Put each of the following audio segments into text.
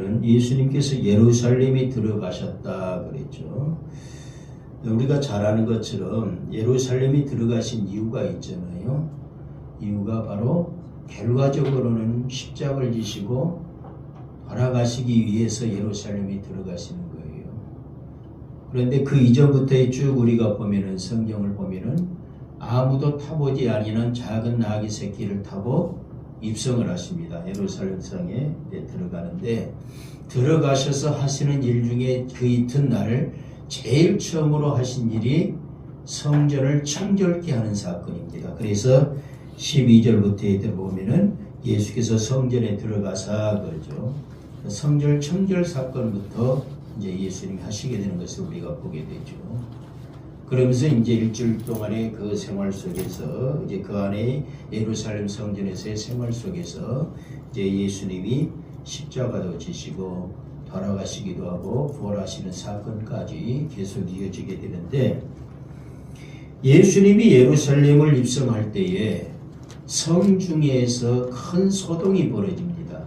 보면은 예수님께서 예루살렘에 들어가셨다 그랬죠. 우리가 잘 아는 것처럼 예루살렘에 들어가신 이유가 있잖아요. 이유가 바로 결과적으로는 십자가를 지시고 돌아가시기 위해서 예루살렘에 들어가시는 거예요. 그런데 그 이전부터 쭉 우리가 보면은 성경을 보면은 아무도 타보지 아니한 작은 나귀 새끼를 타고 입성을 하십니다. 예루살렘 성에 들어가는데 들어가셔서 하시는 일 중에 그 이튿날 제일 처음으로 하신 일이 성전을 청결케 하는 사건입니다. 그래서 12절부터 보면은 예수께서 성전에 들어가사 그러죠. 성전 청결 사건부터 이제 예수님이 하시게 되는 것을 우리가 보게 되죠. 그러면서 이제 일주일 동안의 그 생활 속에서 이제 그 안에 예루살렘 성전에서의 생활 속에서 이제 예수님이 십자가도 지시고 돌아가시기도 하고 부활하시는 사건까지 계속 이어지게 되는데 예수님이 예루살렘을 입성할 때에 성중에서 큰 소동이 벌어집니다.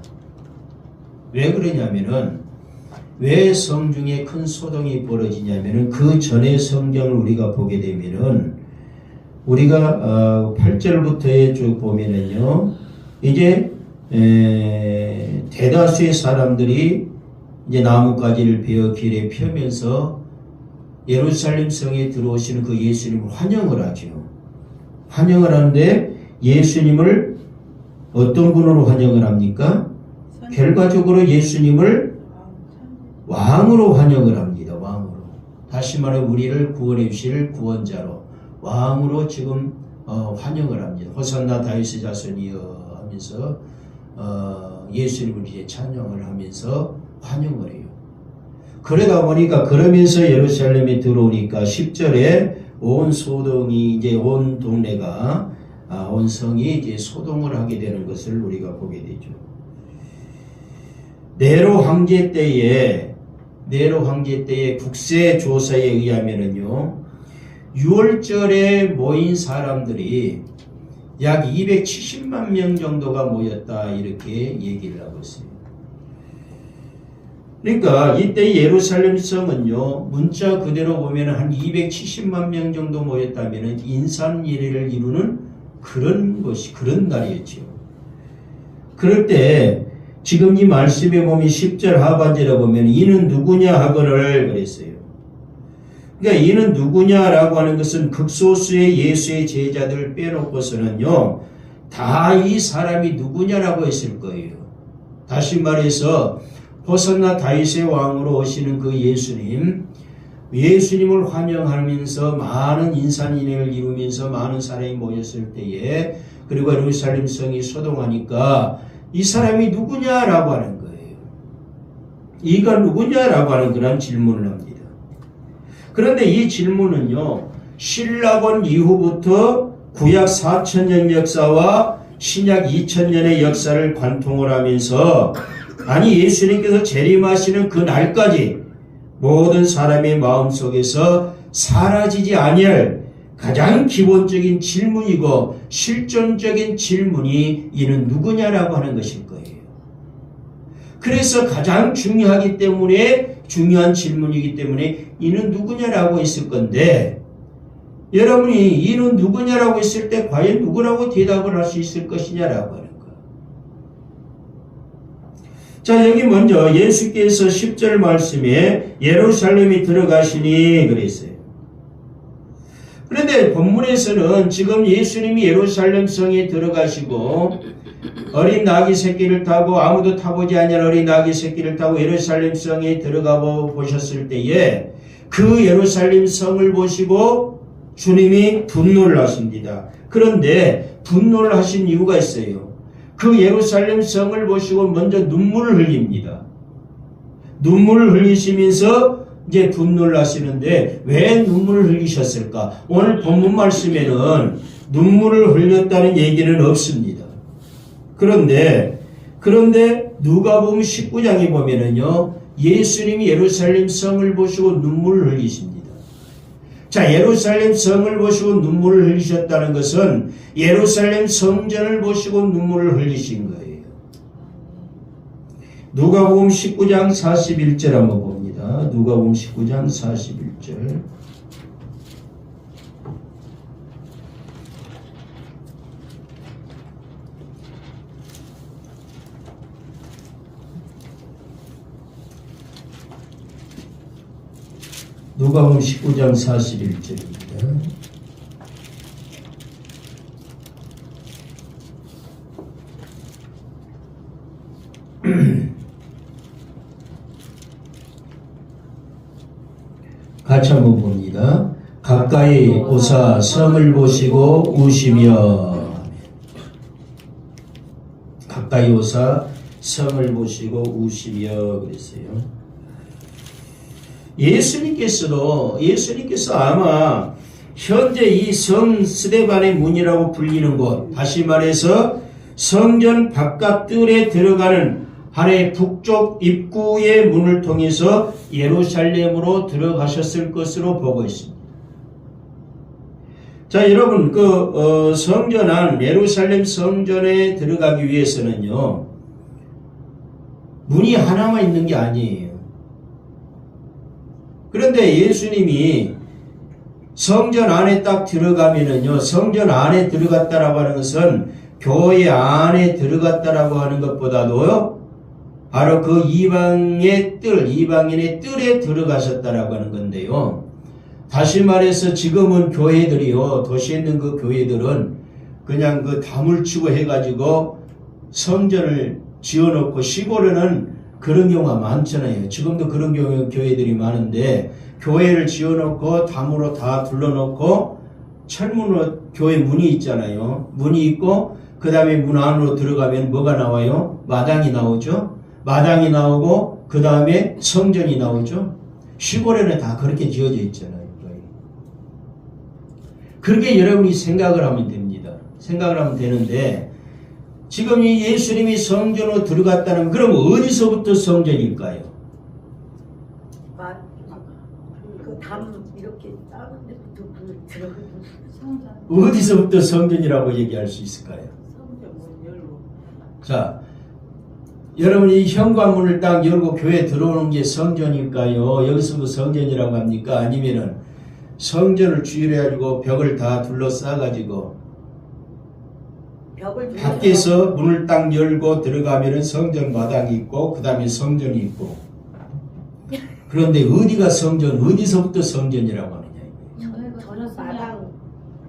왜 그러냐면은 왜 성중에 큰 소동이 벌어지냐면은 그 전에 성경을 우리가 보게 되면은 우리가 8절부터에 쭉 보면은요 이제 대다수의 사람들이 이제 나뭇가지를 베어 길에 펴면서 예루살렘 성에 들어오시는 그 예수님을 환영을 하죠. 환영을 하는데 예수님을 어떤 분으로 환영을 합니까? 결과적으로 예수님을 왕으로 환영을 합니다. 왕으로. 다시 말해 우리를 구원해 주실 구원자로 왕으로 지금 환영을 합니다. 호산나 다윗의 자손이여 하면서 예수님을 이제 찬양을 하면서 환영을 해요. 그러다 보니까 그러면서 예루살렘에 들어오니까 10절에 온 소동이 이제 온 동네가 온 성이 이제 소동을 하게 되는 것을 우리가 보게 되죠. 네로 황제 때에 국세 조사에 의하면은요 6월절에 모인 사람들이 약 270만 명 정도가 모였다 이렇게 얘기를 하고 있어요. 그러니까 이때 예루살렘 성은요 문자 그대로 보면 한 270만 명 정도 모였다면 인산예례를 이루는 그런 날이었죠. 그럴 때 지금 이 말씀에 보면 10절 하반절에 보면 이는 누구냐 하거늘 그랬어요. 그러니까 이는 누구냐라고 하는 것은 극소수의 예수의 제자들을 빼놓고서는요 다 이 사람이 누구냐라고 했을 거예요. 다시 말해서 호산나 다윗의 왕으로 오시는 그 예수님을 환영하면서 많은 인산인해를 이루면서 많은 사람이 모였을 때에 그리고 예루살렘 성이 소동하니까 이 사람이 누구냐라고 하는 거예요. 이가 누구냐라고 하는 그런 질문을 합니다. 그런데 이 질문은요 신라권 이후부터 구약 4000년 역사와 신약 2000년의 역사를 관통을 하면서 아니 예수님께서 재림하시는 그 날까지 모든 사람의 마음속에서 사라지지 아니할 가장 기본적인 질문이고 실존적인 질문이 이는 누구냐라고 하는 것일 거예요. 그래서 가장 중요한 질문이기 때문에 이는 누구냐라고 했을 건데 여러분이 이는 누구냐라고 했을 때 과연 누구라고 대답을 할 수 있을 것이냐라고 하는 거예요. 자 여기 먼저 예수께서 10절 말씀에 예루살렘에 들어가시니 그랬어요. 그런데 본문에서는 지금 예수님이 예루살렘 성에 들어가시고 어린 나귀 새끼를 타고 아무도 타보지 아니한 어린 나귀 새끼를 타고 예루살렘 성에 들어가 보셨을 때에 그 예루살렘 성을 보시고 주님이 분노를 하십니다. 그런데 분노를 하신 이유가 있어요. 그 예루살렘 성을 보시고 먼저 눈물을 흘립니다. 눈물을 흘리시면서 이제 분노를 하시는데 왜 눈물을 흘리셨을까? 오늘 본문 말씀에는 눈물을 흘렸다는 얘기는 없습니다. 그런데 누가복음 19장에 보면은요 예수님이 예루살렘 성을 보시고 눈물을 흘리십니다. 자, 예루살렘 성을 보시고 눈물을 흘리셨다는 것은 예루살렘 성전을 보시고 눈물을 흘리신 거예요. 누가복음 19장 41절 한번 봅니다. 누가복음 19장 41절. 누가복음 19장 41절입니다. 같이 한번 봅니다. 가까이 오사 성을 보시고 우시며, 가까이 오사 성을 보시고 우시며 그랬어요. 예수님께서 아마 현재 이 성 스데반의 문이라고 불리는 곳, 다시 말해서 성전 바깥 뜰에 들어가는 하나의 북쪽 입구의 문을 통해서 예루살렘으로 들어가셨을 것으로 보고 있습니다. 자, 여러분, 성전 안 예루살렘 성전에 들어가기 위해서는요, 문이 하나만 있는 게 아니에요. 그런데 예수님이 성전 안에 딱 들어가면은요, 성전 안에 들어갔다라고 하는 것은 교회 안에 들어갔다라고 하는 것보다도요, 바로 그 이방인의 뜰에 들어가셨다라고 하는 건데요. 다시 말해서 지금은 교회들이요, 도시에 있는 그 교회들은 그냥 그 다물치고 해가지고 성전을 지어놓고, 시골에는 그런 경우가 많잖아요. 지금도 그런 교회들이 많은데, 교회를 지어놓고 담으로 다 둘러놓고 철문으로 교회 문이 있잖아요. 문이 있고 그 다음에 문 안으로 들어가면 뭐가 나와요? 마당이 나오죠. 마당이 나오고 그 다음에 성전이 나오죠. 시골에는 다 그렇게 지어져 있잖아요. 그렇게 여러분이 생각을 하면 됩니다. 생각을 하면 되는데, 지금 이 예수님이 성전으로 들어갔다는, 그럼 어디서부터 성전일까요? 그 담 이렇게 작은 데부터 들어가는 어디서부터 성전이라고 얘기할 수 있을까요? 성전 문 열고. 자, 여러분이 현관문을 딱 열고 교회 들어오는 게 성전일까요? 여기서부터 성전이라고 합니까? 아니면은 성전을 주위로 해가지고 벽을 다 둘러싸가지고 밖에서 문을 딱 열고 들어가면은 성전 마당이 있고 그 다음에 성전이 있고, 그런데 어디가 성전, 어디서부터 성전이라고 하느냐? 저는 마당.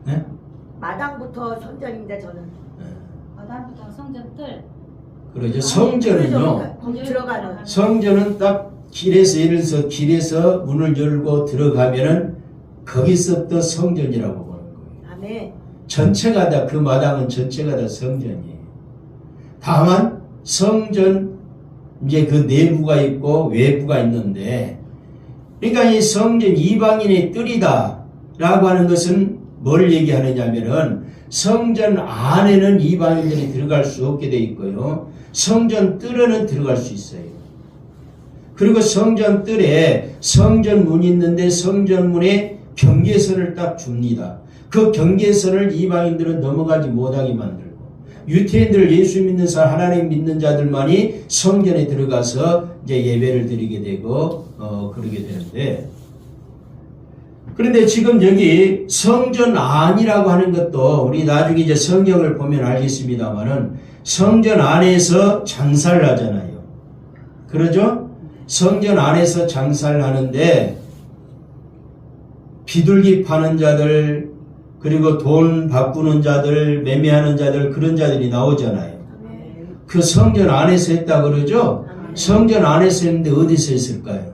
네? 마당부터 성전인데 저는. 네. 마당부터 성전 뜰. 그러죠. 성전은요. 들어가는. 성전은 딱 길에서, 예를 들어서 길에서 문을 열고 들어가면은 거기서부터 성전이라고 보는 거예요. 아멘. 전체가 다, 그 마당은 전체가 다 성전이에요. 다만 성전, 이제 그 내부가 있고 외부가 있는데, 그러니까 이 성전 이방인의 뜰이다 라고 하는 것은 뭘 얘기하느냐면은, 성전 안에는 이방인들이 들어갈 수 없게 돼 있고요, 성전 뜰에는 들어갈 수 있어요. 그리고 성전 뜰에 성전 문이 있는데 성전 문에 경계선을 딱 줍니다. 그 경계선을 이방인들은 넘어가지 못하게 만들고, 유태인들, 예수 믿는 사람, 하나님 믿는 자들만이 성전에 들어가서 이제 예배를 드리게 되고 그러게 되는데, 그런데 지금 여기 성전 안이라고 하는 것도 우리 나중에 이제 성경을 보면 알겠습니다만은, 성전 안에서 장사를 하잖아요. 그러죠? 성전 안에서 장사를 하는데 비둘기 파는 자들, 그리고 돈 바꾸는 자들, 매매하는 자들, 그런 자들이 나오잖아요. 그 성전 안에서 했다 그러죠? 성전 안에서 했는데 어디서 했을까요?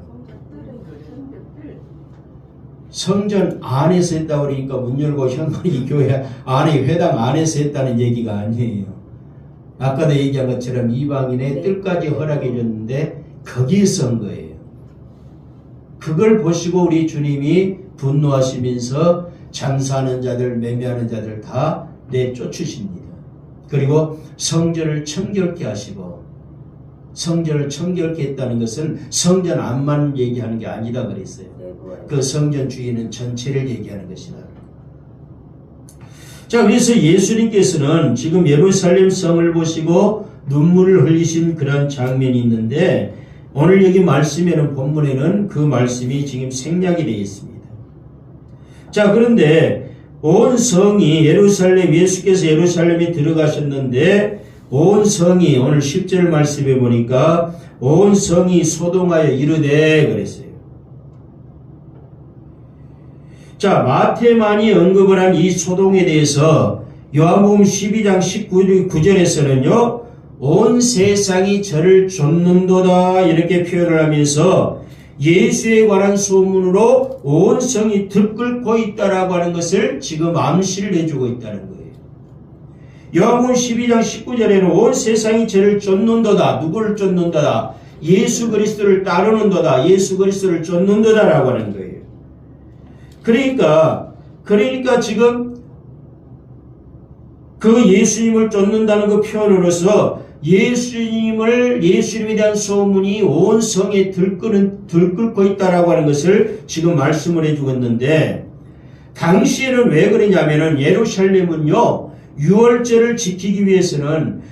성전 안에서 했다 그러니까 문 열고 현관이 교회 안에 회당 안에서 했다는 얘기가 아니에요. 아까도 얘기한 것처럼 이방인의 뜰까지 허락해 줬는데 거기에서 한 거예요. 그걸 보시고 우리 주님이 분노하시면서 장사하는 자들, 매매하는 자들 다 내쫓으십니다. 그리고 성전을 청결케 하시고, 성전을 청결케 했다는 것은 성전 안만 얘기하는 게 아니다 그랬어요. 그 성전 주위는 전체를 얘기하는 것이다. 자, 그래서 예수님께서는 지금 예루살렘 성을 보시고 눈물을 흘리신 그런 장면이 있는데 오늘 여기 말씀에는 본문에는 그 말씀이 지금 생략이 되어 있습니다. 자, 그런데 온 성이 예루살렘, 예수께서 예루살렘에 들어가셨는데 온 성이 오늘 10절 말씀에 보니까 온 성이 소동하여 이르되 그랬어요. 자, 마태만이 언급을 한 이 소동에 대해서 요한복음 12장 19절에서는요 온 세상이 저를 좇는도다 이렇게 표현을 하면서 예수에 관한 소문으로 온 성이 들끓고 있다라고 하는 것을 지금 암시를 해주고 있다는 거예요. 요한복음 12장 19절에는 온 세상이 저를 쫓는도다. 누구를 쫓는도다? 예수 그리스도를 따르는도다. 예수 그리스도를 쫓는도다라고 하는 거예요. 그러니까 지금 그 예수님을 쫓는다는 그 표현으로서 예수님에 대한 소문이 온 성에 들끓고 있다라고 하는 것을 지금 말씀을 해주고 있는데 당시에는 왜 그러냐면은 예루살렘은요 유월절을 지키기 위해서는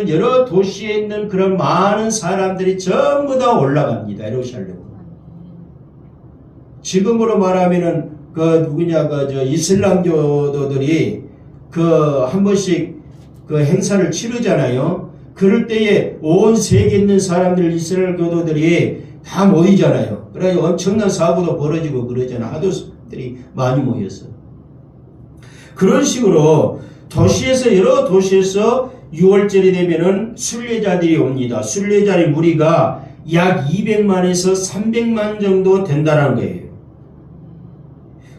여러 도시에 있는 그런 많은 사람들이 전부 다 올라갑니다. 예루살렘은. 지금으로 말하면은 이슬람교도들이 한 번씩 행사를 치르잖아요. 그럴 때에 온 세계에 있는 사람들, 이스라엘 교도들이 다 모이잖아요. 그래서 엄청난 사고도 벌어지고 그러잖아요. 하도들이 많이 모여서. 그런 식으로 여러 도시에서 6월절이 되면은 순례자들이 옵니다. 순례자의 무리가 약 200만에서 300만 정도 된다는 거예요.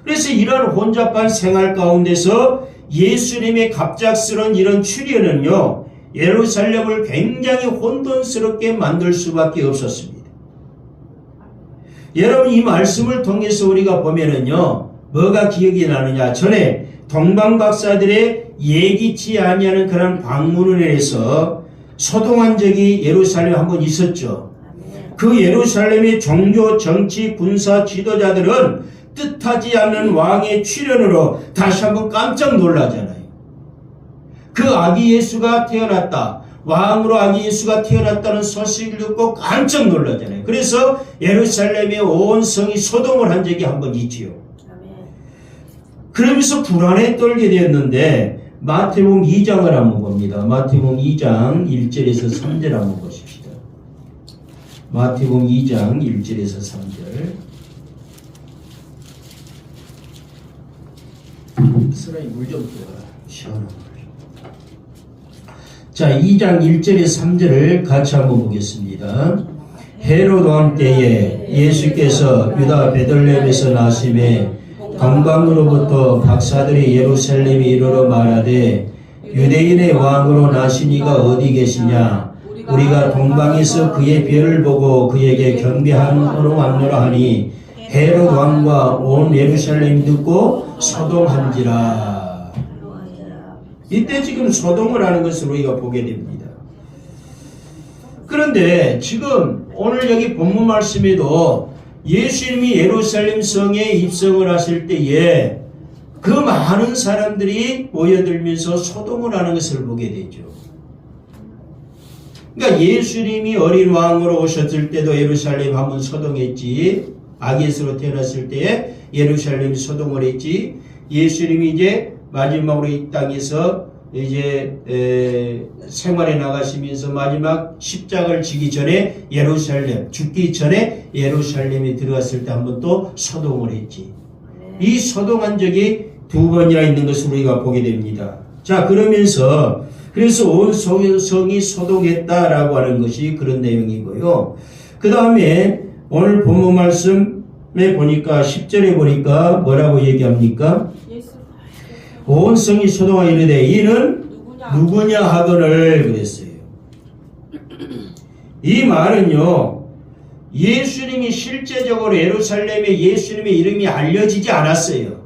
그래서 이런 혼잡한 생활 가운데서 예수님의 갑작스러운 이런 출현은요, 예루살렘을 굉장히 혼돈스럽게 만들 수밖에 없었습니다. 여러분, 이 말씀을 통해서 우리가 보면은요, 뭐가 기억이 나느냐? 전에 동방박사들의 예기치 아니하는 그런 방문을 해서 소동한 적이 예루살렘에 한번 있었죠. 그 예루살렘의 종교, 정치, 군사 지도자들은 뜻하지 않는 왕의 출현으로 다시 한번 깜짝 놀라잖아요. 그 아기 예수가 태어났다. 왕으로 아기 예수가 태어났다는 소식을 듣고 깜짝 놀라잖아요. 그래서 예루살렘의 온 성이 소동을 한 적이 한번 있지요. 그러면서 불안에 떨게 되었는데 마태복음 2장을 한번 봅니다. 마태복음 2장 1절에서 3절 한번 보십시다. 마태복음 2장 1절에서 3절. 스라이 물좀 떠라. 시원한 물. 자, 2장 1절에서 3절을 같이 한번 보겠습니다. 헤롯 왕 때에 예수께서 유다 베들레헴에서 나심에 동방으로부터 박사들이 예루살렘에 이르러 말하되 유대인의 왕으로 나신 이가 어디 계시냐? 우리가 동방에서 그의 별을 보고 그에게 경배하러 왔노라 하니 헤롯 왕과 온 예루살렘이 듣고 소동한지라. 이때 지금 소동을 하는 것을 우리가 보게 됩니다. 그런데 지금 오늘 여기 본문 말씀에도 예수님이 예루살렘 성에 입성을 하실 때에 그 많은 사람들이 모여들면서 소동을 하는 것을 보게 되죠. 그러니까 예수님이 어린 왕으로 오셨을 때도 예루살렘 한번 소동했지. 아기 예수로 태어났을 때에 예루살렘이 소동을 했지. 예수님이 이제 마지막으로 이 땅에서 이제 생활에 나가시면서 마지막 십자가를 지기 전에 죽기 전에 예루살렘에 들어갔을 때 한번 또 소동을 했지. 이 소동한 적이 두 번이나 있는 것을 우리가 보게 됩니다. 자, 그래서 온 성이 소동했다라고 하는 것이 그런 내용이고요. 그 다음에 오늘 본문 말씀에 보니까 10절에 보니까 뭐라고 얘기합니까? 온 성이 소동하여 이르되 이는 누구냐 하거늘 그랬어요. 이 말은요, 예수님이 실제적으로 예루살렘에 예수님의 이름이 알려지지 않았어요.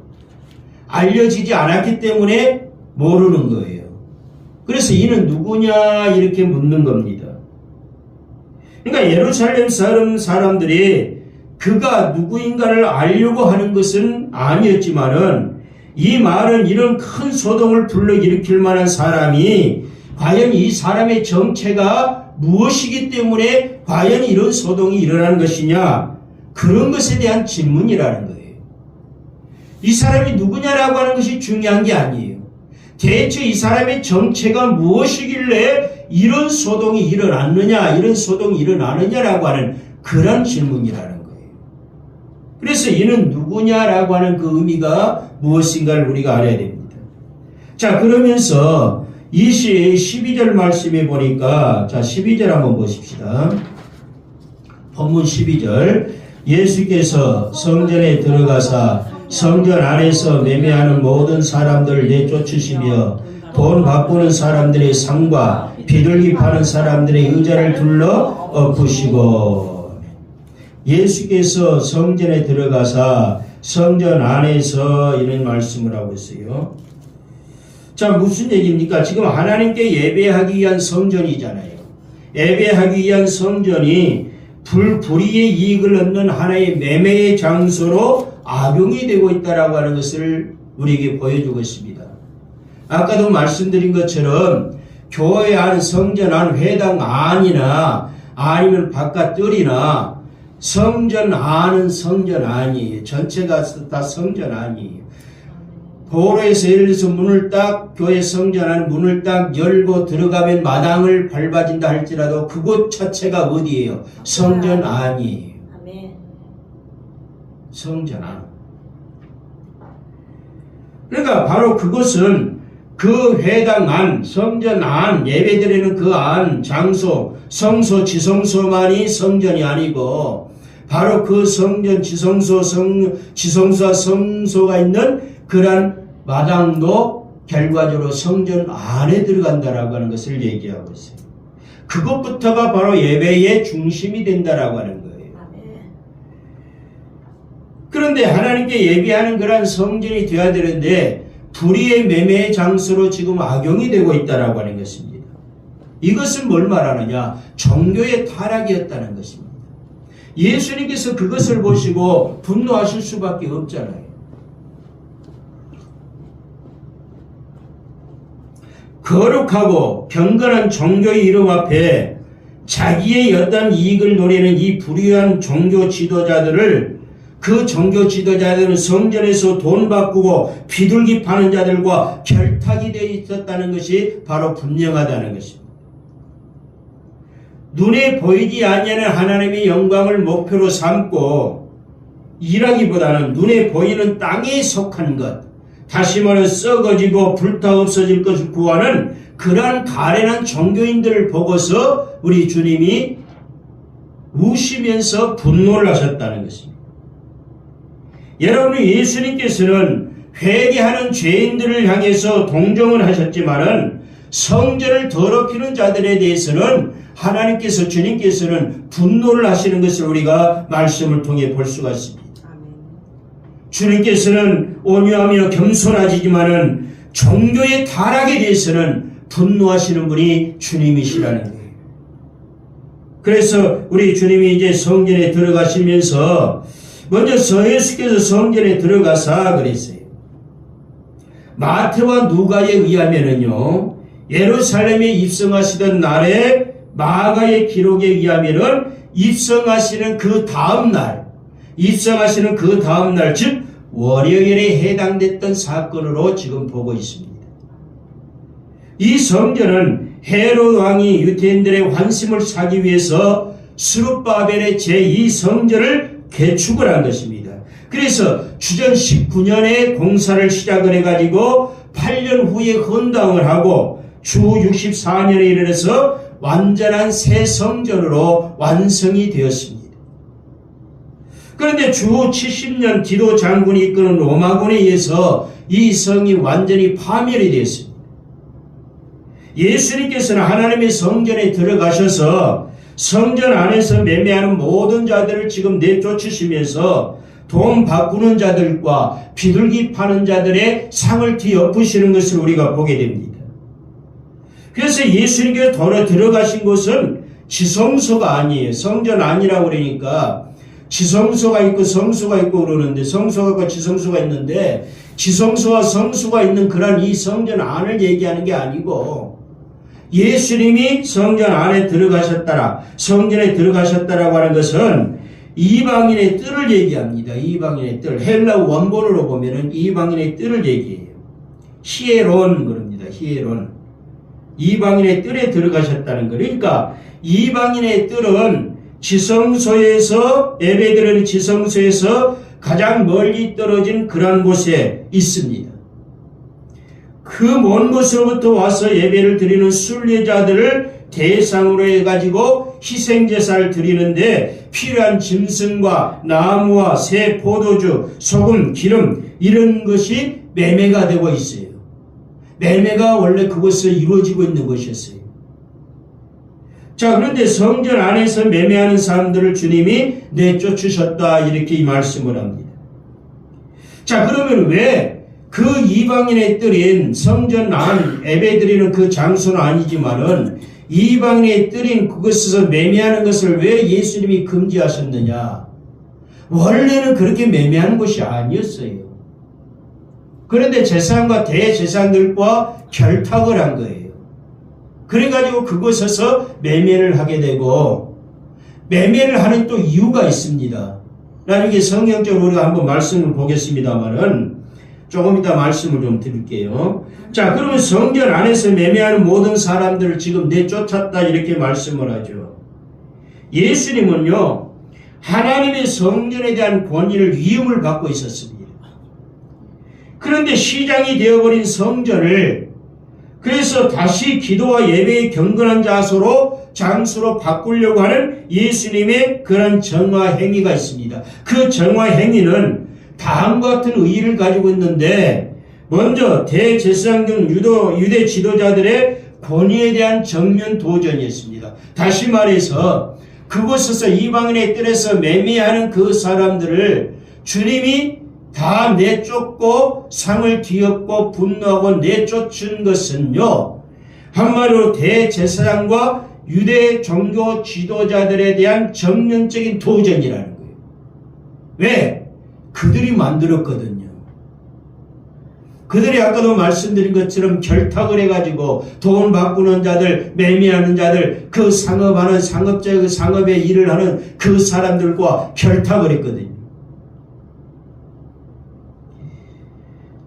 알려지지 않았기 때문에 모르는 거예요. 그래서 이는 누구냐 이렇게 묻는 겁니다. 그러니까 예루살렘 사람들이 그가 누구인가를 알려고 하는 것은 아니었지만은 이 말은 이런 큰 소동을 불러일으킬 만한 사람이 과연 이 사람의 정체가 무엇이기 때문에 과연 이런 소동이 일어나는 것이냐, 그런 것에 대한 질문이라는 거예요. 이 사람이 누구냐라고 하는 것이 중요한 게 아니에요. 대체 이 사람의 정체가 무엇이길래 이런 소동이 일어났느냐, 이런 소동이 일어나느냐라고 하는 그런 질문이라는 거예요. 그래서 이는 누구냐라고 하는 그 의미가 무엇인가를 우리가 알아야 됩니다. 자, 그러면서 12절 말씀에 보니까, 자, 12절 한번 보십시다. 본문 12절. 예수께서 성전에 들어가사 성전 안에서 매매하는 모든 사람들을 내쫓으시며 돈 바꾸는 사람들의 상과 비둘기 파는 사람들의 의자를 둘러 엎으시고. 예수께서 성전에 들어가사 성전 안에서 이런 말씀을 하고 있어요. 자, 무슨 얘기입니까? 지금 하나님께 예배하기 위한 성전이잖아요. 예배하기 위한 성전이 불의의 이익을 얻는 하나의 매매의 장소로 악용이 되고 있다라고 하는 것을 우리에게 보여주고 있습니다. 아까도 말씀드린 것처럼 교회 안, 성전 안, 회당 안이나 아니면 바깥 뜰이나 성전 안은 성전 아니에요. 전체가 다 성전 아니에요. 도로에서 예를 들어서 문을 딱, 교회 성전 안 문을 딱 열고 들어가면 마당을 밟아진다 할지라도 그곳 자체가 어디예요? 성전 안이에요. 아멘. 성전 안. 그러니까 바로 그것은 그 회당 안, 성전 안, 예배드리는 그 안, 장소, 성소, 지성소만이 성전이 아니고 바로 그 성전, 지성소와 성소가 있는 그러한 마당도 결과적으로 성전 안에 들어간다라고 하는 것을 얘기하고 있어요. 그것부터가 바로 예배의 중심이 된다라고 하는 거예요. 그런데 하나님께 예배하는 그러한 성전이 되어야 되는데 불의의 매매의 장소로 지금 악용이 되고 있다라고 하는 것입니다. 이것은 뭘 말하느냐? 종교의 타락이었다는 것입니다. 예수님께서 그것을 보시고 분노하실 수밖에 없잖아요. 거룩하고 경건한 종교의 이름 앞에 자기의 어떤 이익을 노리는 이 불의한 종교 지도자들을, 그 종교 지도자들은 성전에서 돈 바꾸고 비둘기 파는 자들과 결탁이 되어 있었다는 것이 바로 분명하다는 것입니다. 눈에 보이지 아니하는 하나님의 영광을 목표로 삼고 일하기보다는 눈에 보이는 땅에 속한 것, 다시 말해 썩어지고 불타 없어질 것을 구하는 그러한 가련한 종교인들을 보고서 우리 주님이 우시면서 분노를 하셨다는 것입니다. 여러분, 예수님께서는 회개하는 죄인들을 향해서 동정을 하셨지만은 성전을 더럽히는 자들에 대해서는 하나님께서, 주님께서는 분노를 하시는 것을 우리가 말씀을 통해 볼 수가 있습니다. 주님께서는 온유하며 겸손하시지만은 종교의 타락에 대해서는 분노하시는 분이 주님이시라는 거예요. 그래서 우리 주님이 이제 성전에 들어가시면서 먼저 예수께서 성전에 들어가사 그랬어요. 마태와 누가에 의하면은요, 예루살렘에 입성하시던 날에 마가의 기록에 의하면은 입성하시는 그 다음 날, 즉 월요일에 해당됐던 사건으로 지금 보고 있습니다. 이 성전은 헤롯 왕이 유대인들의 환심을 사기 위해서 스룹바벨의 제2성전을 개축을 한 것입니다. 그래서 주전 19년에 공사를 시작을 해가지고 8년 후에 헌당을 하고 주 64년에 이르러서 완전한 새 성전으로 완성이 되었습니다. 그런데 주 70년 디도 장군이 이끄는 로마군에 의해서 이 성이 완전히 파멸이 되었습니다. 예수님께서는 하나님의 성전에 들어가셔서 성전 안에서 매매하는 모든 자들을 지금 내쫓으시면서 돈 바꾸는 자들과 비둘기 파는 자들의 상을 뒤엎으시는 것을 우리가 보게 됩니다. 그래서 예수님께서 들어가신 곳은 지성소가 아니에요. 성전 아니라고 그러니까 지성소가 있고 성소가 있고 그러는데, 성소가 있고 지성소가 있는데 지성소와 성소가 있는 그런 이 성전 안을 얘기하는 게 아니고 예수님이 성전 안에 들어가셨다라, 성전에 들어가셨다라고 하는 것은 이방인의 뜰을 얘기합니다. 이방인의 뜰. 헬라 원본으로 보면은 이방인의 뜰을 얘기해요. 히에론 그럽니다. 히에론. 이방인의 뜰에 들어가셨다는 거. 그러니까 이방인의 뜰은 지성소에서, 예배드리는 지성소에서 가장 멀리 떨어진 그런 곳에 있습니다. 그 먼 곳으로부터 와서 예배를 드리는 순례자들을 대상으로 해가지고 희생제사를 드리는데 필요한 짐승과 나무와 새 포도주, 소금, 기름 이런 것이 매매가 되고 있어요. 매매가 원래 그곳에서 이루어지고 있는 것이었어요. 자, 그런데 성전 안에서 매매하는 사람들을 주님이 내쫓으셨다 이렇게 이 말씀을 합니다. 자, 그러면 왜 그 이방인의 뜰인 성전 안 예배드리는 그 장소는 아니지만은 이방인의 뜰인 그것에서 매매하는 것을 왜 예수님이 금지하셨느냐? 원래는 그렇게 매매하는 것이 아니었어요. 그런데 제사장과 대제사장들과 결탁을 한 거예요. 그래가지고 그곳에서 매매를 하게 되고, 매매를 하는 또 이유가 있습니다. 나중에 성경적으로 우리가 한번 말씀을 보겠습니다만은 조금 이따 말씀을 좀 드릴게요. 자, 그러면 성전 안에서 매매하는 모든 사람들을 지금 내쫓았다 이렇게 말씀을 하죠. 예수님은요, 하나님의 성전에 대한 권위를 위임을 받고 있었습니다. 그런데 시장이 되어버린 성전을 그래서 다시 기도와 예배의 경건한 장소로 바꾸려고 하는 예수님의 그런 정화 행위가 있습니다. 그 정화 행위는 다음과 같은 의의를 가지고 있는데, 먼저 대제사장 등 유대 지도자들의 권위에 대한 정면 도전이었습니다. 다시 말해서 그곳에서 이방인의 뜰에서 매매하는 그 사람들을 주님이 다 내쫓고 상을 뒤엎고 분노하고 내쫓은 것은요, 한마디로 대제사장과 유대 종교 지도자들에 대한 정면적인 도전이라는 거예요. 왜? 그들이 만들었거든요. 그들이 아까도 말씀드린 것처럼 결탁을 해가지고 돈 바꾸는 자들, 매매하는 자들, 그 상업의 일을 하는 그 사람들과 결탁을 했거든요.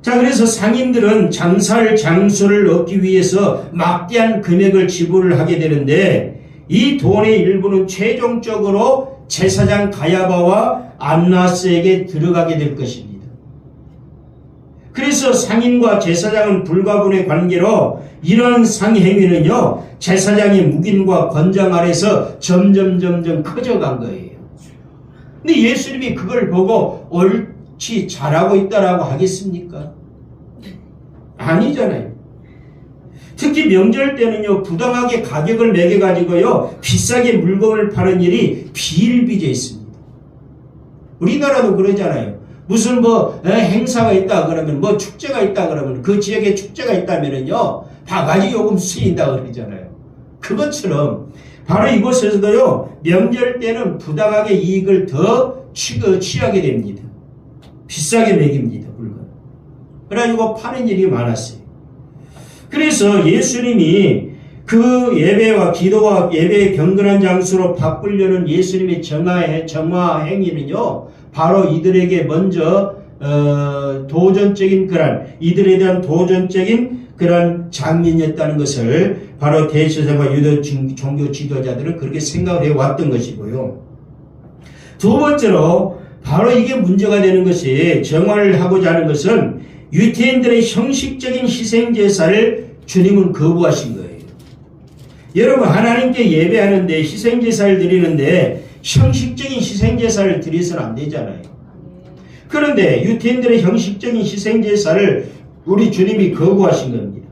자, 그래서 상인들은 장수를 얻기 위해서 막대한 금액을 지불을 하게 되는데, 이 돈의 일부는 최종적으로 제사장 가야바와 안나스에게 들어가게 될 것입니다. 그래서 상인과 제사장은 불가분의 관계로 이런 상행위는요, 제사장의 묵인과 권장 아래서 점점 커져간 거예요. 근데 예수님이 그걸 보고 옳지 잘하고 있다라고 하겠습니까? 아니잖아요. 특히 명절 때는요, 부당하게 가격을 매겨가지고요, 비싸게 물건을 파는 일이 비일비재 있습니다. 우리나라도 그러잖아요. 무슨 행사가 있다 그러면, 축제가 있다 그러면, 그 지역에 축제가 있다면은요, 바가지 요금 쓰인다 그러잖아요. 그것처럼, 바로 이곳에서도요, 명절 때는 부당하게 이익을 더 취하게 됩니다. 비싸게 매깁니다, 물건. 그래가지고 파는 일이 많았어요. 그래서 예수님이 그 예배와 기도와 예배의 경건한 장소로 바꾸려는 예수님의 정화 행위는요, 바로 이들에게 먼저 이들에 대한 도전적인 그런 장면이었다는 것을 바로 대제사장과 유대 종교 지도자들은 그렇게 생각을 해왔던 것이고요. 두 번째로 바로 이게 문제가 되는 것이, 정화를 하고자 하는 것은 유태인들의 형식적인 희생제사를 주님은 거부하신 거예요. 여러분, 하나님께 예배하는데 희생제사를 드리는데 형식적인 희생제사를 드려서는 안 되잖아요. 그런데 유태인들의 형식적인 희생제사를 우리 주님이 거부하신 겁니다.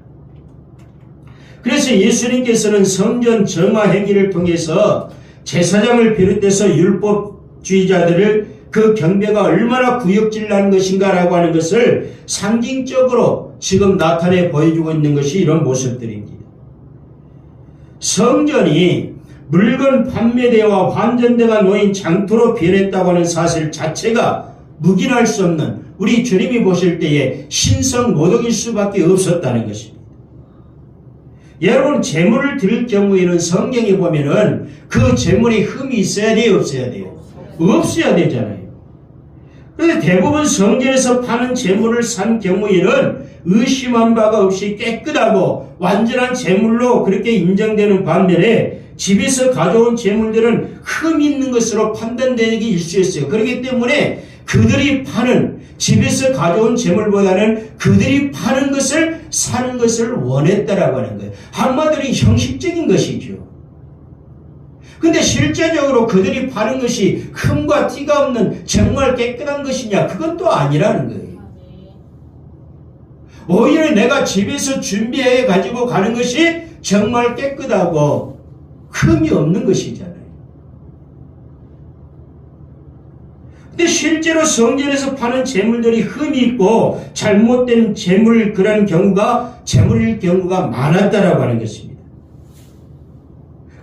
그래서 예수님께서는 성전 정화 행위를 통해서 제사장을 비롯해서 율법주의자들을 그 경배가 얼마나 구역질나는 것인가라고 하는 것을 상징적으로 지금 나타내 보여주고 있는 것이 이런 모습들입니다. 성전이 물건 판매대와 환전대가 놓인 장터로 변했다고 하는 사실 자체가 묵인할 수 없는, 우리 주님이 보실 때에 신성 모독일 수밖에 없었다는 것입니다. 여러분 재물을 드릴 경우에는 성경에 보면은 그 재물에 흠이 있어야 돼요, 없어야 돼요? 없어야 되잖아요. 그런데 대부분 성전에서 파는 재물을 산 경우에는 의심한 바가 없이 깨끗하고 완전한 재물로 그렇게 인정되는 반면에 집에서 가져온 재물들은 흠이 있는 것으로 판단되기 일쑤였어요. 그렇기 때문에 그들이 파는 집에서 가져온 재물보다는 그들이 파는 것을 사는 것을 원했다라고 하는 거예요. 한마디로 형식적인 것이죠. 근데 실제적으로 그들이 파는 것이 흠과 티가 없는 정말 깨끗한 것이냐? 그건 또 아니라는 거예요. 오히려 내가 집에서 준비해 가지고 가는 것이 정말 깨끗하고 흠이 없는 것이잖아요. 근데 실제로 성전에서 파는 재물들이 흠이 있고 잘못된 재물 그런 경우가 재물일 경우가 많았다라고 하는 것입니다.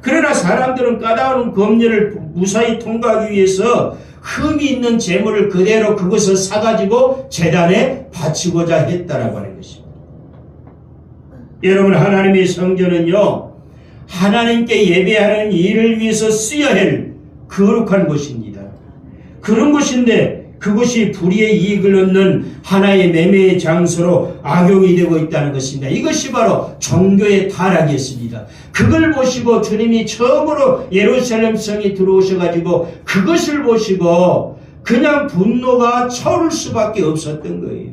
그러나 사람들은 까다로운 검열을 무사히 통과하기 위해서 흠이 있는 재물을 그대로 그것을 사가지고 제단에 바치고자 했다라고 하는 것입니다. 여러분, 하나님의 성전은요, 하나님께 예배하는 일을 위해서 쓰여야 할 거룩한 곳입니다. 그런 곳인데 그것이 불의의 이익을 얻는 하나의 매매의 장소로 악용이 되고 있다는 것입니다. 이것이 바로 종교의 타락이었습니다. 그걸 보시고 주님이 처음으로 예루살렘 성에 들어오셔가지고 그것을 보시고 그냥 분노가 차오를 수밖에 없었던 거예요.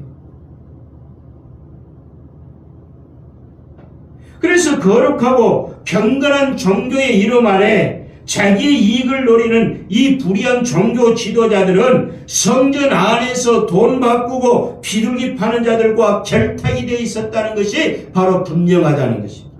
그래서 거룩하고 경건한 종교의 이름 아래 자기의 이익을 노리는 이 불의한 종교 지도자들은 성전 안에서 돈 바꾸고 비둘기 파는 자들과 결탁이 되어 있었다는 것이 바로 분명하다는 것입니다.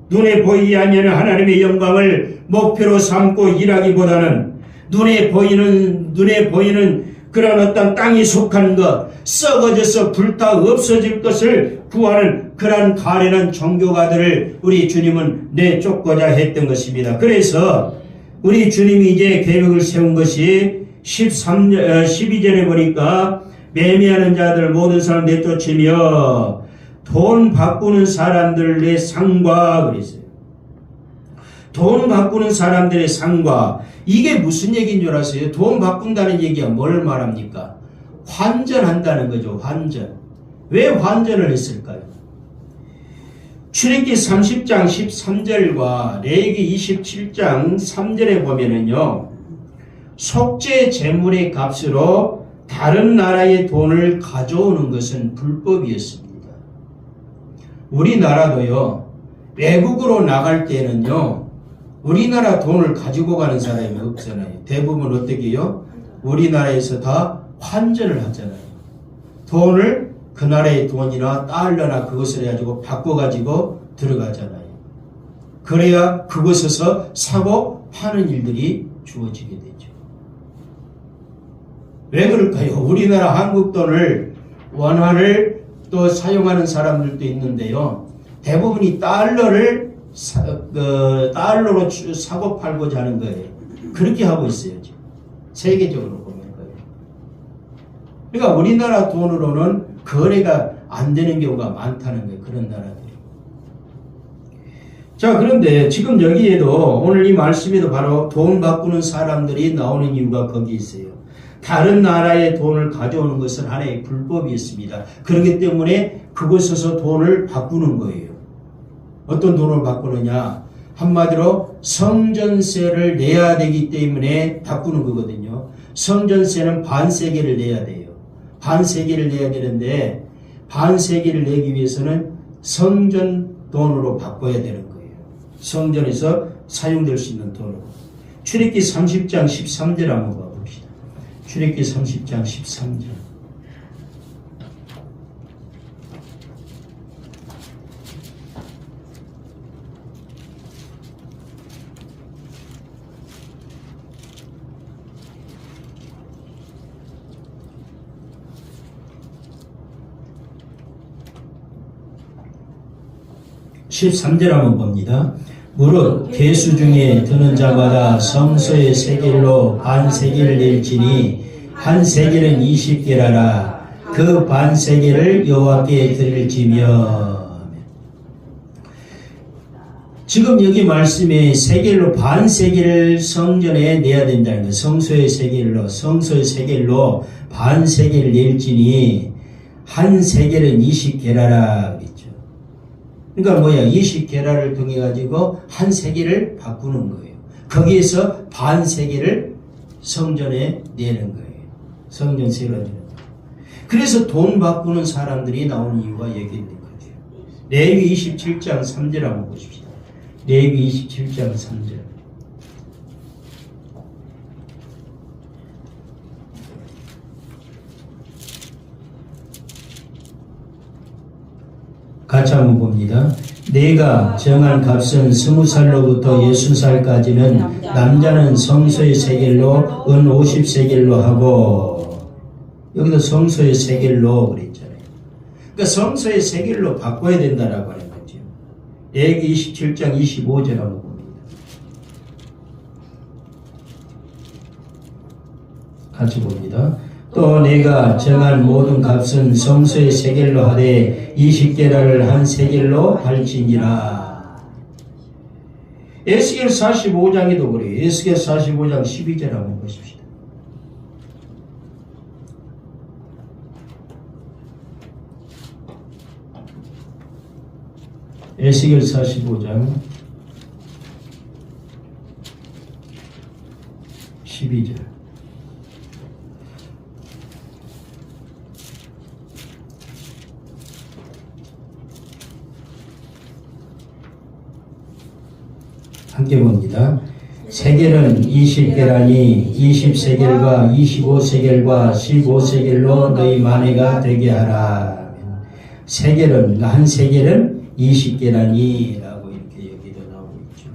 눈에 보이지 않는 하나님의 영광을 목표로 삼고 일하기보다는 눈에 보이는 그런 어떤 땅이 속한 것, 썩어져서 불타 없어질 것을 구하는 그러한 가련한 종교가들을 우리 주님은 내쫓고자 했던 것입니다. 그래서 우리 주님이 이제 계획을 세운 것이 12절에 보니까 매매하는 자들 모든 사람 내쫓으며 돈 바꾸는 사람들의 상과 그랬어요. 돈 바꾸는 사람들의 상과, 이게 무슨 얘기인 줄 아세요? 돈 바꾼다는 얘기가 뭘 말합니까? 환전한다는 거죠. 환전. 왜 환전을 했을까요? 출애굽기 30장 13절과 레위기 27장 3절에 보면은요, 속죄 제물의 값으로 다른 나라의 돈을 가져오는 것은 불법이었습니다. 우리나라도요, 외국으로 나갈 때는요, 우리나라 돈을 가지고 가는 사람이 없잖아요. 대부분 어떻게 해요? 우리나라에서 다 환전을 하잖아요. 돈을 그 나라의 돈이나 달러나 그것을 해가지고 바꿔가지고 들어가잖아요. 그래야 그곳에서 사고 파는 일들이 주어지게 되죠. 왜 그럴까요? 우리나라 한국 돈을, 원화를 또 사용하는 사람들도 있는데요. 대부분이 달러로 사고 팔고자 하는 거예요. 그렇게 하고 있어요. 지금. 세계적으로 보면 거예요. 그러니까 우리나라 돈으로는 거래가 안 되는 경우가 많다는 거예요. 그런 나라들이. 자, 그런데 지금 여기에도 오늘 이 말씀에도 바로 돈 바꾸는 사람들이 나오는 이유가 거기 있어요. 다른 나라의 돈을 가져오는 것은 하나의 불법이었습니다. 그렇기 때문에 그곳에서 돈을 바꾸는 거예요. 어떤 돈을 바꾸느냐? 한마디로 성전세를 내야 되기 때문에 바꾸는 거거든요. 성전세는 반세계를 내야 돼요. 반세계를 내야 되는데 반세계를 내기 위해서는 성전 돈으로 바꿔야 되는 거예요. 성전에서 사용될 수 있는 돈으로. 출애굽기 30장 13절 한번 봐봅시다. 출애굽기 30장 13절. (13절) 한번 봅니다. 무릇 계수 중에 드는 자마다 성소의 세겔로 반 세겔을 낼지니 한 세겔은 20게라라. 그 반 세겔을 여호와께 드릴지며. 지금 여기 말씀에 세겔로 반 세겔을 성전에 내야 된다는 거예요. 성소의 세겔로 반 세겔을 낼지니 한 세겔은 20게라라 그랬죠. 그러니까 뭐야? 20게라를 통해 가지고 한 세겔을 바꾸는 거예요. 거기에서 반 세겔을 성전에 내는 거예요. 성전 세로 내는 거예요. 그래서 돈 바꾸는 사람들이 나오는 이유가 여기 있는 거죠. 레위 27장 3절 한번 보십시다. 레위 27장 3절. 같이 한번 봅니다. 내가 정한 값은 20살로부터 60살까지는 남자는 성소의 세겔로 은 50세겔로 하고, 여기도 성소의 세겔로 그랬잖아요. 그러니까 성소의 세겔로 바꿔야 된다라고 하는 거죠. 레위기 27장 25절 한번 봅니다. 같이 봅니다. 또 내가 정한 모든 값은 성소의 세겔로 하되 20게라를 한 세겔로 할지니라. 에스겔 45장에도 그래요. 에스겔 45장 12절 한번 보십시다. 에스겔 45장 12절. 함께 봅니다. 세겔은 20게라니 20세겔과 25세겔과 15세겔로 너희 만회가 되게 하라. 세겔은 한 세겔은 20게라니 라고 이렇게 여기도 나오고 있죠.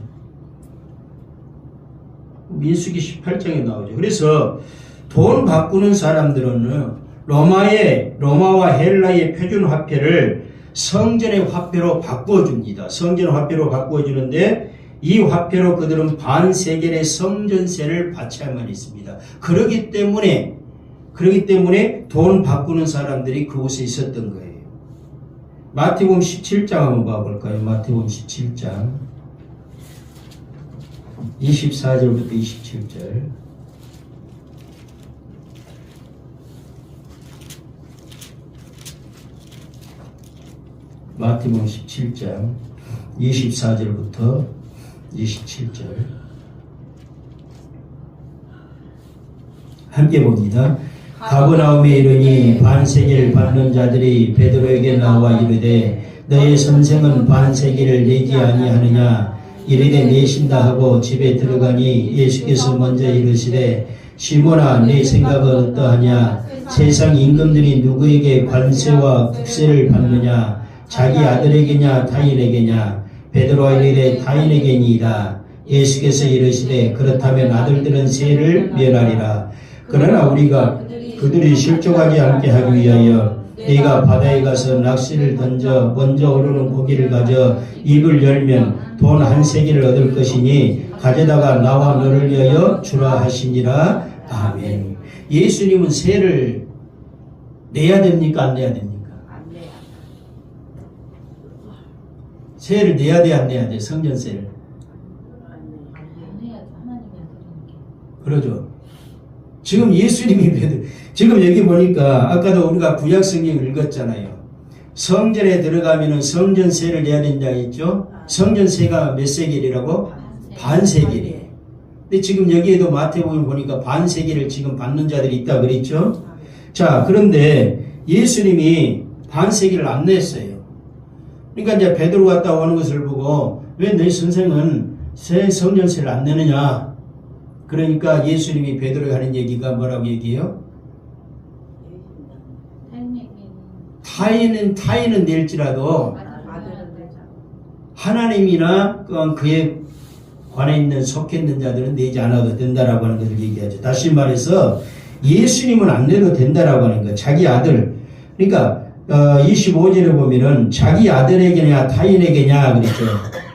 민수기 18장에 나오죠. 그래서 돈 바꾸는 사람들은 로마와 헬라의 표준 화폐를 성전의 화폐로 바꿔줍니다. 성전 화폐로 바꿔주는데 이 화폐로 그들은 반 세겔의 성전세를 바쳐야만 있습니다. 그렇기 때문에 돈 바꾸는 사람들이 그곳에 있었던 거예요. 마태복음 17장 한번 봐볼까요? 마태복음 17장 24절부터 27절. 마태복음 17장 24절부터 27절 함께 봅니다. 가버나움에 이르니 반세겔 받는 자들이 베드로에게 나와 이르되 너의 선생은 반세겔을 내지 아니하느냐. 이르되 내신다 하고 집에 들어가니 예수께서 먼저 이르시되 시몬아 내 생각은 어떠하냐. 세상 임금들이 누구에게 관세와 국세를 받느냐. 자기 아들에게냐 타인에게냐. 베드로가 이르되 타인에게니이다. 예수께서 이르시되 그렇다면 아들들은 세를 멸하리라. 그러나 우리가 그들이 실족하지 않게 하기 위하여 네가 바다에 가서 낚시를 던져 먼저 오르는 고기를 가져 입을 열면 돈 한 세겔을 얻을 것이니 가져다가 나와 너를 위하여 주라 하시니라. 아멘. 예수님은 세를 내야 됩니까? 안 내야 됩니까? 안 돼요. 세를 내야 돼, 안 내야 돼? 성전세를. 안 해야죠. 하나님이 드리는 게. 그러죠. 지금 예수님이 지금 여기 보니까 아까도 우리가 구약 성경을 읽었잖아요. 성전에 들어가면은 성전세를 내야 된다고 했죠. 성전세가 몇 세겔이라고? 반 세겔이에요. 근데 지금 여기에도 마태복음 보니까 반 세겔을 지금 받는 자들이 있다 그랬죠. 자, 그런데 예수님이 반 세겔을 안 냈어요. 그러니까 이제 베드로 갔다 오는 것을 보고 왜 너희 선생은 성전세를 안 내느냐? 그러니까 예수님이 베드로가 하는 얘기가 뭐라고 얘기해요? 타인은 낼지라도 아들은 되죠. 하나님이나 그에 관해 있는 속해 있는 자들은 내지 않아도 된다라고 하는 것을 얘기하죠. 다시 말해서 예수님은 안 내도 된다라고 하는 거. 자기 아들. 그러니까 25절에 보면은 자기 아들에게냐 타인에게냐 그랬죠.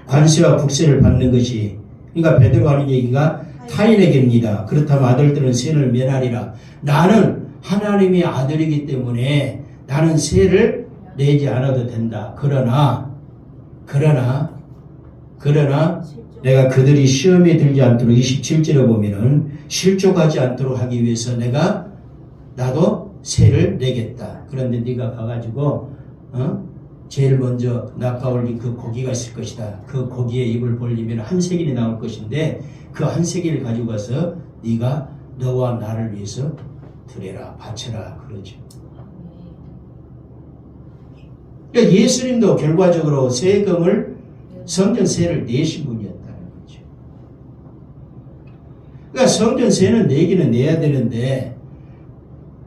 관세와 국세를 받는 것이. 그러니까 베드로가 하는 얘기가 타인에게입니다. 그렇다면 아들들은 세를 면하리라. 나는 하나님의 아들이기 때문에 나는 세를 내지 않아도 된다. 그러나 그러나 내가 그들이 시험에 들지 않도록 27절에 보면은 실족하지 않도록 하기 위해서 나도 세를 내겠다. 그런데 네가 가가지고 제일 먼저 낚아올린 그 고기가 있을 것이다. 그 고기에 입을 벌리면 한 세겔이 나올 것인데 그 한 세겔을 가지고 가서 네가 너와 나를 위해서 드려라, 바쳐라 그러죠. 그러니까 예수님도 결과적으로 세금을 성전세를 내신 분이었다는 거죠. 그러니까 성전세는 내기는 내야 되는데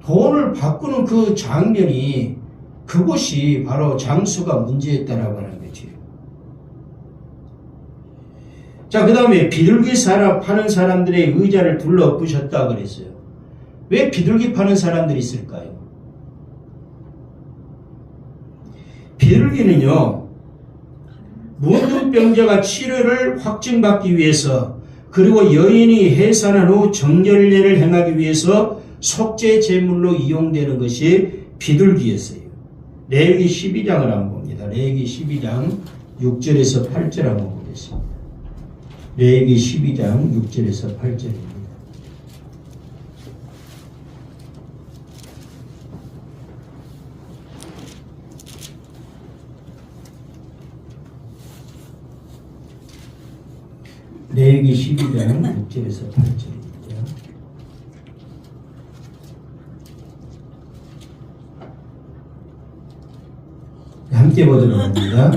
돈을 바꾸는 그 장면이 그것이 바로 장수가 문제였다라고 하는 거죠. 자, 그 다음에 비둘기 파는 사람들의 의자를 둘러엎으셨다 그랬어요. 왜 비둘기 파는 사람들이 있을까요? 비둘기는요, 문둥병자가 치료를 확증받기 위해서 그리고 여인이 해산한 후 정결례를 행하기 위해서 속죄 제물로 이용되는 것이 비둘기였어요. 레위기 12장을 한번 봅니다. 레위기 12장 6절에서 8절 한번 보겠습니다. 레위기 12장 6절에서 8절입니다. 레위기 12장 6절에서 8절입니다. 함께 보도록 합니다.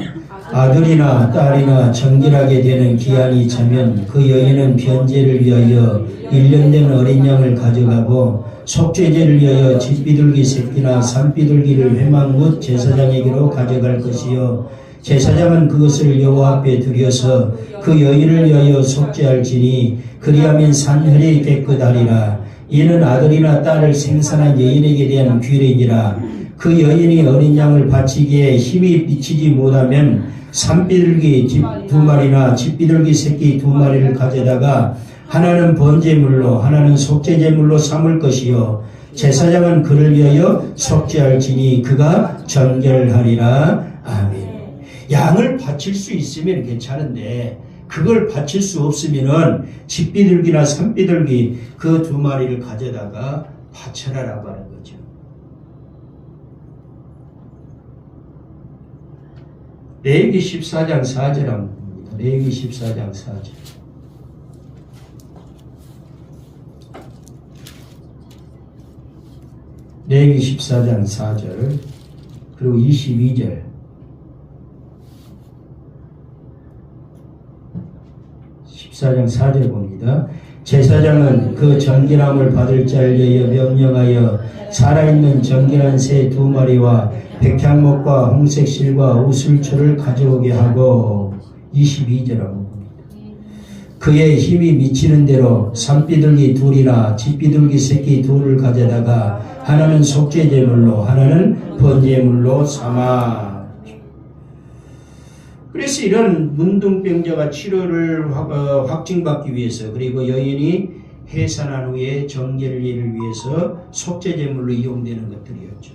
아들이나 딸이나 정결하게 되는 기한이 차면 그 여인은 변제를 위하여 1년 된 어린 양을 가져가고 속죄제를 위하여 집비둘기 새끼나 산비둘기를 회막 묻 제사장에게로 가져갈 것이요 제사장은 그것을 여호와 앞에 드려서 그 여인을 위하여 속죄할지니 그리하면 산혈이 깨끗하리라. 이는 아들이나 딸을 생산한 여인에게 대한 규례니라. 그 여인이 어린 양을 바치기에 힘이 미치지 못하면 산비둘기 2마리나 집비둘기 새끼 2마리를 가져다가 하나는 번제물로 하나는 속죄제물로 삼을 것이요 제사장은 그를 위하여 속죄할지니 그가 정결하리라. 아멘. 양을 바칠 수 있으면 괜찮은데 그걸 바칠 수 없으면은 집비둘기나 산비둘기 그 2마리를 가져다가 바쳐라라고 하는 거죠. 레위기 14장 4절 한번 봅니다. 레위기 14장 4절. 레위기 14장 4절 그리고 22절 14장 4절 봅니다. 제사장은 그 정결함을 받을 자를 위하여 명령하여 살아있는 정결한 새 2마리와 백향목과 홍색 실과 우슬초를 가져오게 하고 22절하고 그의 힘이 미치는 대로 산비둘기 2이나 집비둘기 새끼 2를 가져다가 하나는 속죄제물로 하나는 번제물로 삼아. 그래서 이런 문둥병자가 치료를 확증받기 위해서 그리고 여인이 해산한 후에 정결례를 위해서 속죄제물로 이용되는 것들이었죠.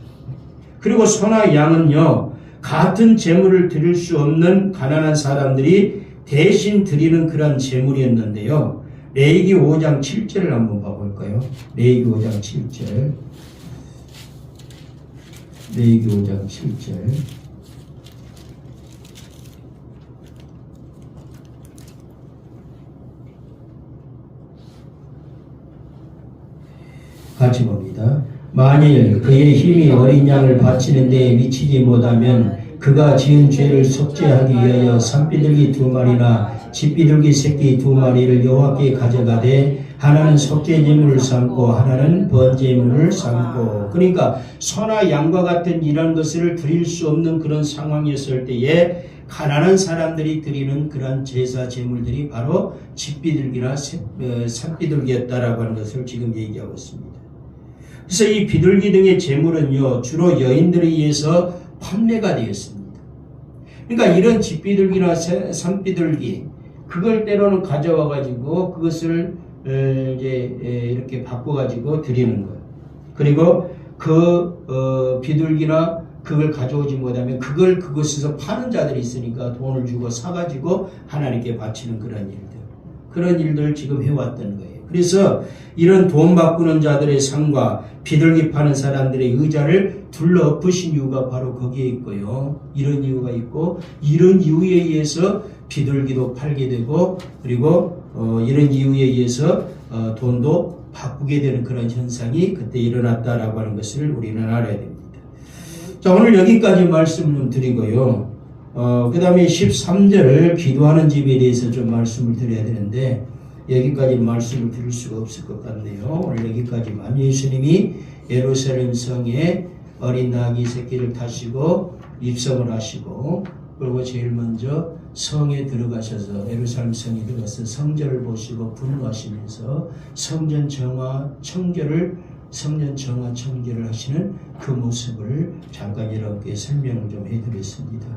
그리고 소나 양은요 같은 제물을 드릴 수 없는 가난한 사람들이 대신 드리는 그런 제물이었는데요. 레위기 5장 7절을 한번 봐볼까요? 레위기 5장 7절 레위기 5장 7절 같이 봅니다. 만일 그의 힘이 어린 양을 바치는 데에 미치지 못하면 그가 지은 죄를 속죄하기 위하여 산비둘기 2마리나 집비둘기 새끼 2마리를 여호와께 가져가되 하나는 속죄제물을 삼고 하나는 번제물을 삼고. 그러니까 소나 양과 같은 이런 것을 드릴 수 없는 그런 상황이었을 때에 가난한 사람들이 드리는 그런 제사 제물들이 바로 집비둘기나 산비둘기였다라고 하는 것을 지금 얘기하고 있습니다. 그래서 이 비둘기 등의 제물은요 주로 여인들에 의해서 판매가 되었습니다. 그러니까 이런 집비둘기나 산비둘기 그걸 때로는 가져와 가지고 그것을 이제 이렇게 바꿔 가지고 드리는 거예요. 그리고 그 비둘기나 그걸 가져오지 못하면 그걸 그곳에서 파는 자들이 있으니까 돈을 주고 사가지고 하나님께 바치는 그런 일들 지금 해왔다는 거예요. 그래서 이런 돈 바꾸는 자들의 상과 비둘기 파는 사람들의 의자를 둘러엎으신 이유가 바로 거기에 있고요. 이런 이유가 있고 이런 이유에 의해서 비둘기도 팔게 되고 그리고 이런 이유에 의해서 돈도 바꾸게 되는 그런 현상이 그때 일어났다라고 하는 것을 우리는 알아야 됩니다. 자, 오늘 여기까지 말씀을 좀 드리고요. 그 다음에 13절 기도하는 집에 대해서 좀 말씀을 드려야 되는데 여기까지 말씀을 드릴 수가 없을 것 같네요. 오늘 여기까지만. 예수님이 예루살렘 성에 어린 나귀 새끼를 타시고 입성을 하시고 그리고 제일 먼저 성에 들어가셔서 예루살렘 성에 들어가서 성전을 보시고 분노하시면서 성전 정화 청결을 하시는 그 모습을 잠깐 여러분께 설명을 좀 해드렸습니다.